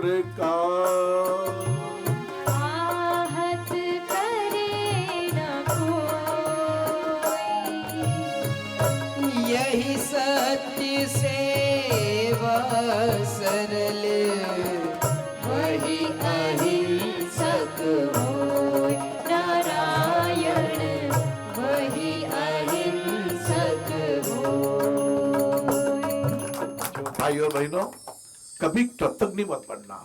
रे का। आहत करे न कोई, यही सत्य सेवा सरल, वही अहिंसक होय नारायण, वही अहिंसक होय। भाई और बहनों, कभी कृतज्ञ मत बनना।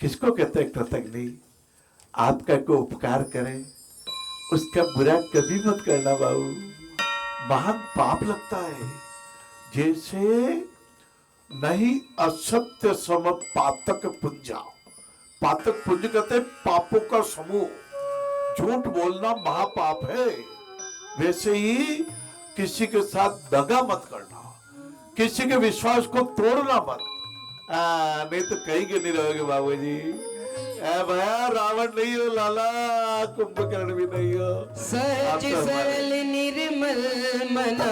किसको कहते हैं कृतज्ञ? आपका कोई उपकार करे उसका बुरा कभी मत करना बाबू, महान पाप लगता है। जैसे नहीं असत्य सम पातक पुंजा, पातक पुंज कहते हैं पापों का समूह। झूठ बोलना महापाप है। वैसे ही किसी के साथ दगा मत करना, किसी के विश्वास को तोड़ना मत। नहीं तो कहीं के नहीं रहोगे बाबूजी। भैया रावण नहीं हो लाला, कुंभकर्ण भी नहीं हो। सहज सरल निर्मल मना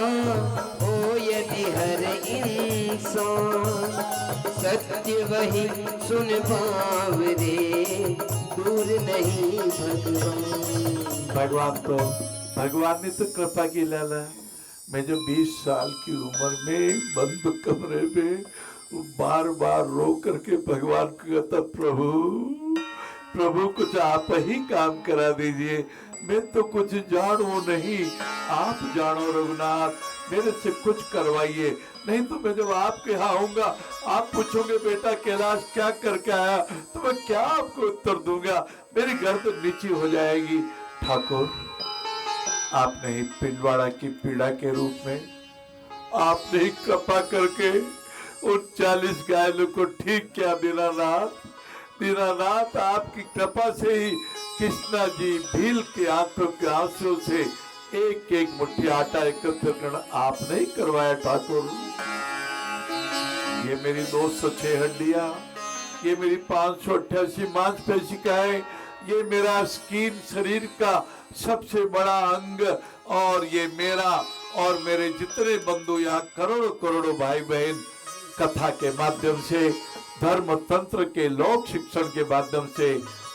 हो यदि हर इंसान, सत्य वही सुन पावरे, दूर नहीं भगवान। भगवान ने तो कृपा की लाला। मैं जो 20 साल की उम्र में बंद कमरे में बार बार रो करके भगवान को कहता, प्रभु प्रभु कुछ आप ही काम करा दीजिए, मैं तो कुछ जानू नहीं, आप जानो रघुनाथ, मेरे से कुछ करवाइए। नहीं तो मैं जब आपके यहाँ आऊंगा, आप पूछोगे बेटा कैलाश क्या करके आया, तो मैं क्या आपको उत्तर दूंगा? मेरी गर्दन नीची हो जाएगी। ठाकुर, आपने ही पिंडवाड़ा की पीड़ा के रूप में आपने ही कृपा करके उन 40 घायलों को ठीक किया। दीनानाथ, दीनानाथ, आपकी कृपा से ही कृष्णा जी भील के आंखों के आंसू से एक एक मुट्ठी आटा एकत्र करना आपने ही करवाया। ठाकुर, ये मेरी 206 हड्डियां, ये मेरी 588 मांसपेशिकाएं, ये मेरा स्किन शरीर का सबसे बड़ा अंग, और ये मेरा और मेरे जितने बंधु यहाँ करोड़ों करोड़ों भाई बहन कथा के माध्यम से, धर्म तंत्र के लोक शिक्षण के माध्यम से,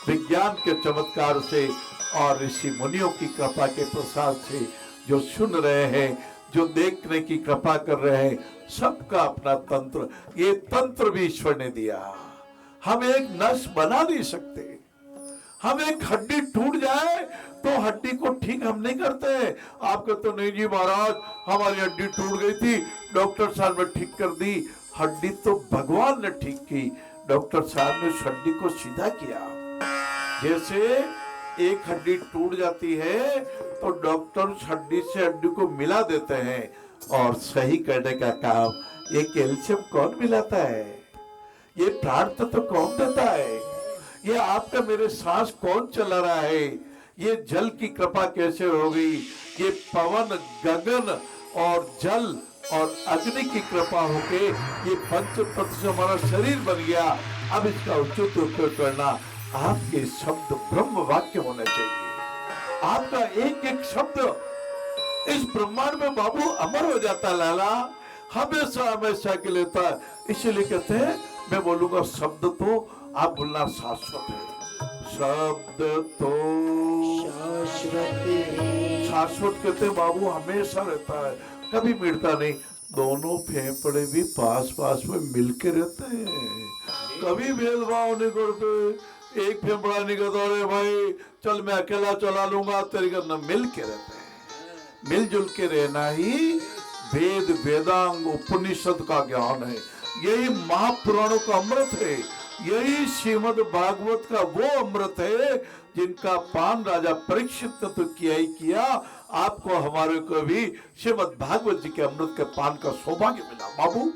विज्ञान के चमत्कार से और ऋषि मुनियों की कृपा के प्रसाद से जो सुन रहे हैं, जो देखने की कृपा कर रहे हैं, सबका अपना तंत्र, ये तंत्र भी ईश्वर ने दिया। हम एक नस बना नहीं सकते। हम एक हड्डी टूट जाए तो हड्डी को ठीक हम नहीं करते। आप कहते तो नहीं जी महाराज, हमारी हड्डी टूट गई थी, डॉक्टर साहब ने ठीक कर दी। हड्डी तो भगवान ने ठीक की, डॉक्टर साहब ने उस हड्डी को सीधा किया। जैसे एक हड्डी टूट जाती है तो डॉक्टर उस हड्डी से हड्डी को मिला देते हैं और सही करने का काम ये कैल्शियम कौन मिलाता है? ये प्राण तत्व कौन देता है? ये आपका मेरे सांस कौन चला रहा है? ये जल की कृपा कैसे हो गई? ये पवन, गगन और जल और अग्नि की कृपा होके ये पंच तत्व से हमारा शरीर बन गया। अब इसका उचित उपयोग करना। आपके शब्द ब्रह्म वाक्य होने चाहिए। आपका एक एक शब्द इस ब्रह्मांड में बाबू अमर हो जाता है लाला, हमेशा हमेशा के लिए था। इसलिए कहते हैं, मैं बोलूंगा शब्द तो आप बोलना शाश्वत है। शब्द तो शाश्वत कहते हैं बाबू, हमेशा रहता है, कभी मिटता नहीं। दोनों फेफड़े भी पास पास में मिलके रहते हैं, कभी भेदभाव नहीं करते। एक फेफड़ा नहीं कहता अरे भाई चल मैं अकेला चला लूंगा, तेरे करना मिल के रहते हैं। मिलजुल के रहना ही वेद वेदांग उपनिषद का ज्ञान है। यही महापुराणों का अमृत है। यही श्रीमद् भागवत का वो अमृत है जिनका पान राजा परीक्षित ने तो किया ही किया। आपको हमारे को भी श्रीमद् भागवत जी के अमृत के पान का सौभाग्य मिला बाबू।